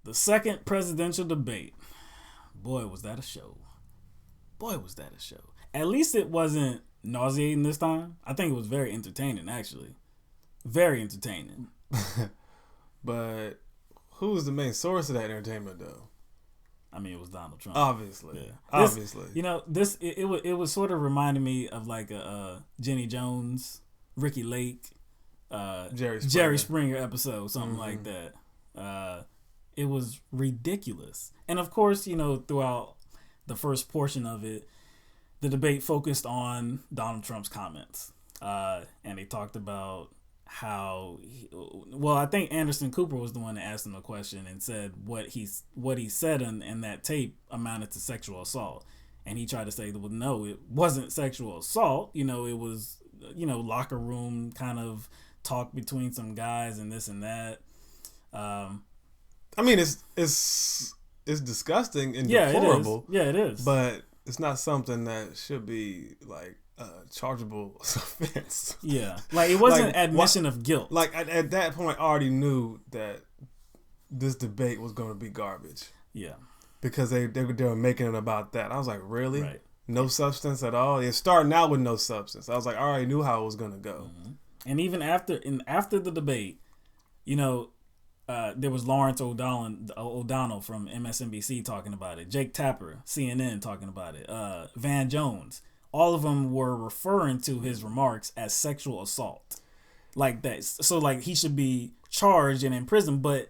The second presidential debate. Boy, was that a show. Boy, was that a show. At least it wasn't nauseating this time. I think it was very entertaining, actually. Very entertaining. But who was the main source of that entertainment, though? I mean, it was Donald Trump. Obviously. Yeah. Obviously. It was sort of reminding me of like a Jenny Jones, Ricky Lake, Jerry Springer episode, something like that. It was ridiculous. And of course, throughout the first portion of it, the debate focused on Donald Trump's comments. And they talked about how I think Anderson Cooper was the one that asked him a question and said what he said in that tape amounted to sexual assault. And he tried to say, well, no, it wasn't sexual assault. It was, locker room kind of talk between some guys and this and that. I mean, it's disgusting and deplorable. It is. But it's not something that should be like chargeable offense. Yeah, like it wasn't admission of guilt. Like at that point, I already knew that this debate was going to be garbage. Yeah, because they were making it about that. I was like, really? Right. No substance at all. It's starting out with no substance. I was like, I already knew how it was going to go. Mm-hmm. And even after the debate, there was Lawrence O'Donnell from MSNBC talking about it. Jake Tapper, CNN, talking about it. Van Jones. All of them were referring to his remarks as sexual assault. Like that. So like he should be charged and in prison, but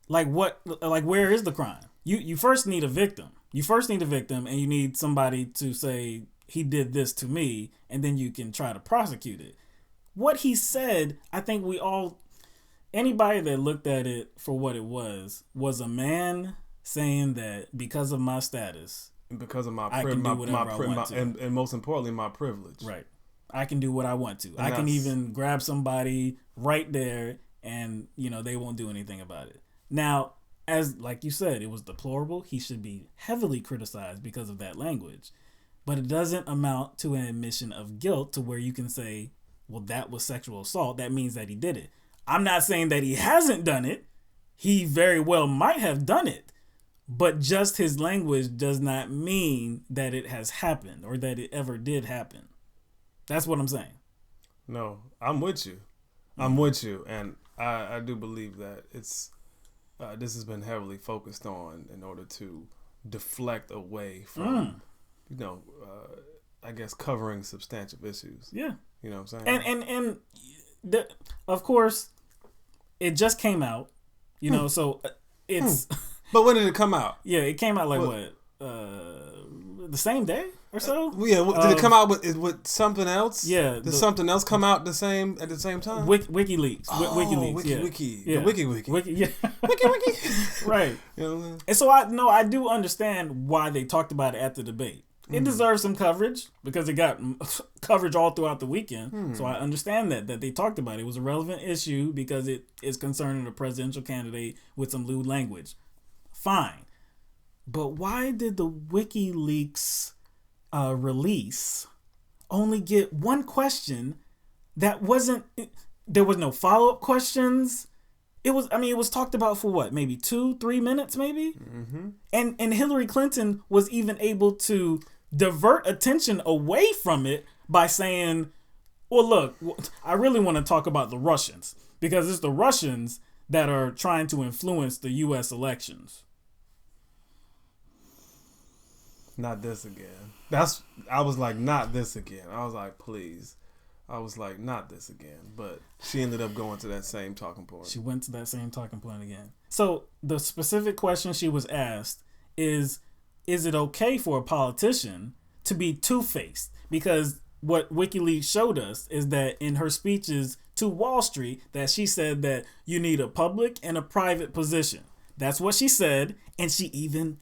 like what, like where is the crime? You first need a victim. And you need somebody to say he did this to me, and then you can try to prosecute it. What he said, I think anybody that looked at it for what it was a man saying that because of my status, because of my and most importantly, my privilege. Right. I can do what I want to. And I can even grab somebody right there and, they won't do anything about it. Now, as like you said, it was deplorable. He should be heavily criticized because of that language. But it doesn't amount to an admission of guilt to where you can say, well, that was sexual assault. That means that he did it. I'm not saying that he hasn't done it. He very well might have done it. But just his language does not mean that it has happened or that it ever did happen. That's what I'm saying. No, I'm with you. I'm with you. And I do believe that it's this has been heavily focused on in order to deflect away from, I guess, covering substantial issues. Yeah. You know what I'm saying? And of course, it just came out, so it's... But when did it come out? Yeah, it came out like the same day or so? Yeah, did it come out with something else? Yeah. Did something else come out at the same time? WikiLeaks. WikiLeaks. Wiki. Yeah. The Wiki. Yeah. Wiki. Right. You know what I mean? And so I do understand why they talked about it at the debate. It deserves some coverage because it got coverage all throughout the weekend. So I understand that they talked about it. It was a relevant issue because it is concerning a presidential candidate with some lewd language. Fine. But why did the WikiLeaks release only get one question that wasn't... There was no follow-up questions. It was talked about for what? Maybe 2-3 minutes, maybe? Mm-hmm. And Hillary Clinton was even able to divert attention away from it by saying, well, look, I really want to talk about the Russians because it's the Russians that are trying to influence the U.S. elections. Not this again. I was like, not this again. I was like, please. I was like, not this again. But she ended up going to that same talking point. She went to that same talking point again. So the specific question she was asked is it okay for a politician to be two-faced? Because what WikiLeaks showed us is that in her speeches to Wall Street, that she said that you need a public and a private position. That's what she said. And she even,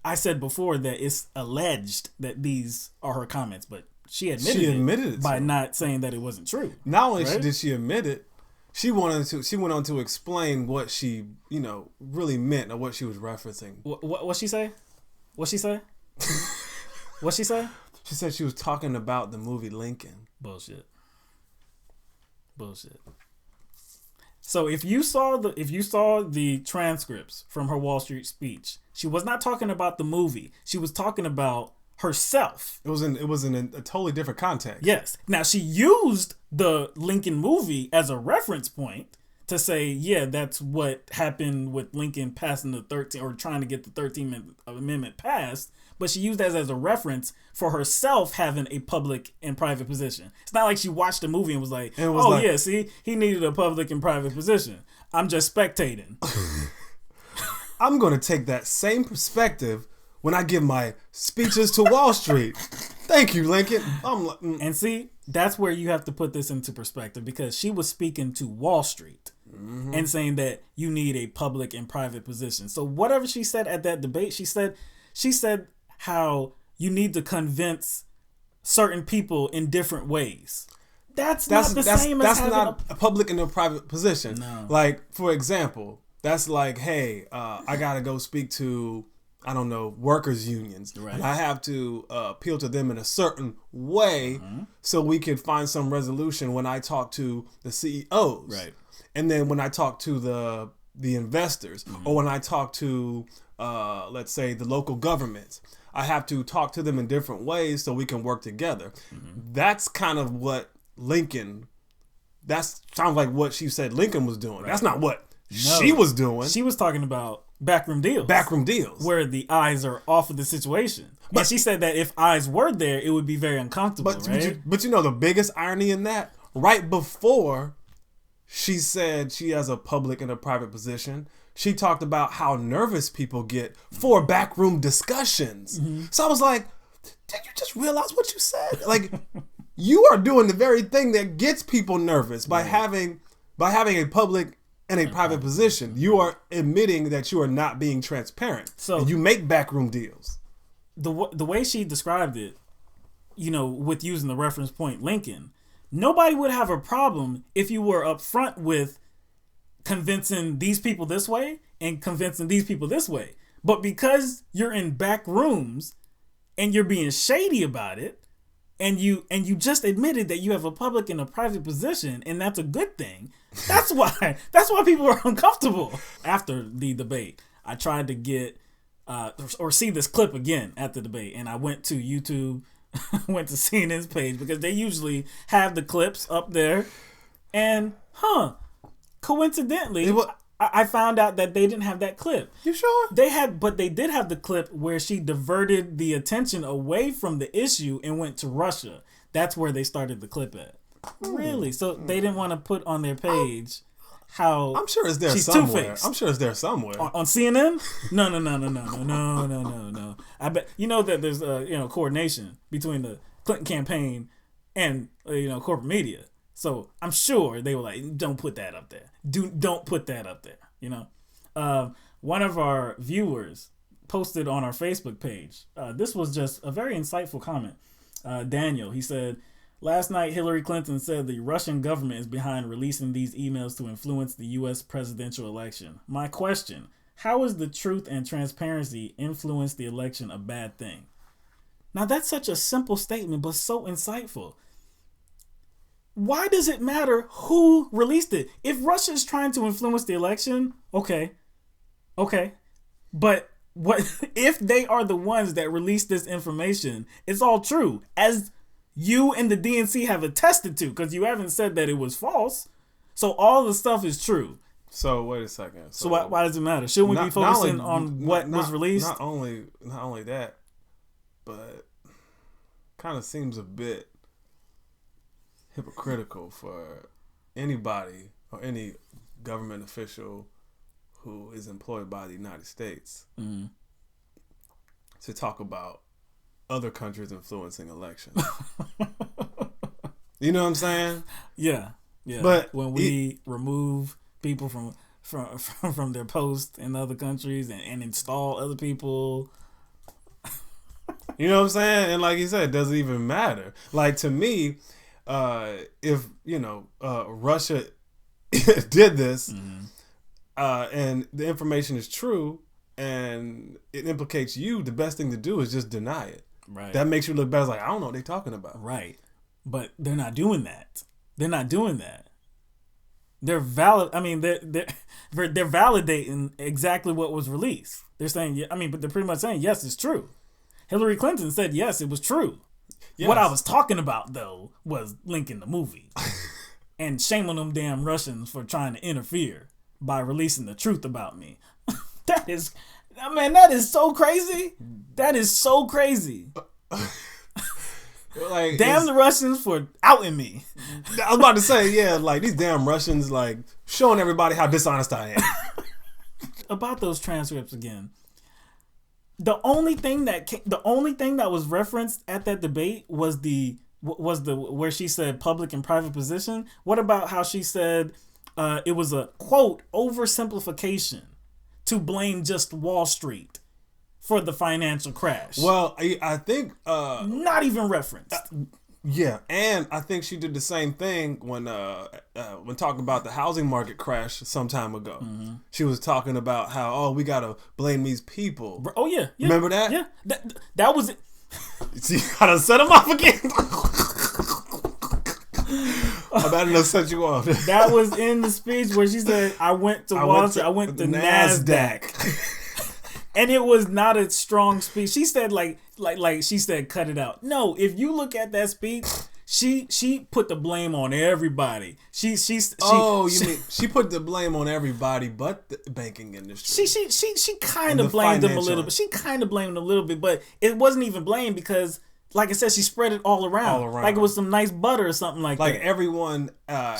I said before that it's alleged that these are her comments, but she admitted it by not saying that it wasn't true. Not only did she admit it, she went on to explain what she, really meant or what she was referencing. What she say? What she say? What she say? She said she was talking about the movie Lincoln. Bullshit. So if you saw the transcripts from her Wall Street speech, she was not talking about the movie. She was talking about herself. It was in a totally different context. Yes. Now she used the Lincoln movie as a reference point to say, yeah, that's what happened with Lincoln passing the 13 or trying to get the 13th Amendment passed. But she used that as a reference for herself having a public and private position. It's not like she watched the movie and was like, yeah, see, he needed a public and private position. I'm just spectating. I'm going to take that same perspective when I give my speeches to Wall Street. Thank you, Lincoln. And see, that's where you have to put this into perspective, because she was speaking to Wall Street and saying that you need a public and private position. So whatever she said at that debate, she said how you need to convince certain people in different ways. That's not a public and a private position. No. Like, for example, that's like, hey, I got to go speak to, I don't know, workers' unions. Right. And I have to appeal to them in a certain way so we can find some resolution when I talk to the CEOs. Right. And then when I talk to the investors or when I talk to, let's say, the local governments, I have to talk to them in different ways so we can work together. That's kind of what sounds like what she said Lincoln was doing. Right. That's not what she was doing. She was talking about backroom deals. Backroom deals. Where the eyes are off of the situation. But she said that if eyes were there, it would be very uncomfortable, right? But you know the biggest irony in that? Right before she said she has a public and a private position, she talked about how nervous people get for backroom discussions. So I was like, did you just realize what you said? Like, you are doing the very thing that gets people nervous by having a public and a private position. You are admitting that you are not being transparent. So and you make backroom deals. The way she described it, with using the reference point Lincoln, nobody would have a problem if you were upfront with convincing these people this way and convincing these people this way. But because you're in back rooms and you're being shady about it, and you just admitted that you have a public and a private position, and that's a good thing. That's why people are uncomfortable. After the debate, I tried to get or see this clip again at the debate, and I went to YouTube, went to CNN's page, because they usually have the clips up there, and coincidentally, I found out that they didn't have that clip. You sure? But they did have the clip where she diverted the attention away from the issue and went to Russia. That's where they started the clip at. Really? So they didn't want to put on their page how I'm sure it's there she's somewhere. two-faced. I'm sure it's there somewhere. On CNN? No. I bet that there's coordination between the Clinton campaign and corporate media. So I'm sure they were like, don't put that up there. Don't put that up there. One of our viewers posted on our Facebook page. This was just a very insightful comment. Daniel, he said, last night Hillary Clinton said the Russian government is behind releasing these emails to influence the U.S. presidential election. My question, how is the truth and transparency influence the election a bad thing? Now that's such a simple statement, but so insightful. Why does it matter who released it? If Russia is trying to influence the election, okay. But what if they are the ones that release this information? It's all true, as you and the DNC have attested to, because you haven't said that it was false. So all the stuff is true. So wait a second. So why does it matter? Shouldn't we be focusing on what was released? Not only that, but kind of seems a bit hypocritical for anybody or any government official who is employed by the United States to talk about other countries influencing elections. You know what I'm saying? Yeah. But when we remove people from their posts in other countries and install other people. You know what I'm saying? And like you said, it doesn't even matter. Like, to me, if Russia did this and the information is true and it implicates you, the best thing to do is just deny it. Right. That makes you look bad. It's like, I don't know what they're talking about. Right. But they're not doing that. they're valid. I mean, they're validating exactly what was released. They're saying, but they're pretty much saying yes, it's true. Hillary Clinton said yes, it was true. Yes. What I was talking about though was linking the movie, and shame on them damn Russians for trying to interfere by releasing the truth about me. That is so crazy. That is so crazy. Like, damn the Russians for outing me. I was about to say, yeah, like these damn Russians, like showing everybody how dishonest I am. About those transcripts again. The only thing that was referenced at that debate was the where she said public and private position. What about how she said it was a quote oversimplification to blame just Wall Street for the financial crash? Well, I think not even referenced. Yeah, and I think she did the same thing when talking about the housing market crash some time ago. Mm-hmm. She was talking about how we gotta blame these people. Oh yeah. Remember that? Yeah, that was it. See how to set them off again. I'm about to set you off. That was in the speech where she said, "I went to Wall Street. I went to NASDAQ." And it was not a strong speech. She said like she said, cut it out. No, if you look at that speech, she put the blame on everybody. You mean she put the blame on everybody but the banking industry. She kind of blamed them a little bit. She kind of blamed them a little bit, but it wasn't even blame because, like I said, she spread it all around. Like it was some nice butter or something like that. Like everyone.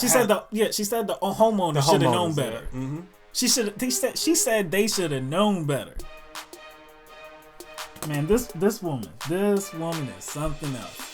She said the homeowner should have known better. Mm-hmm. She said they should have known better. Man, this woman is something else.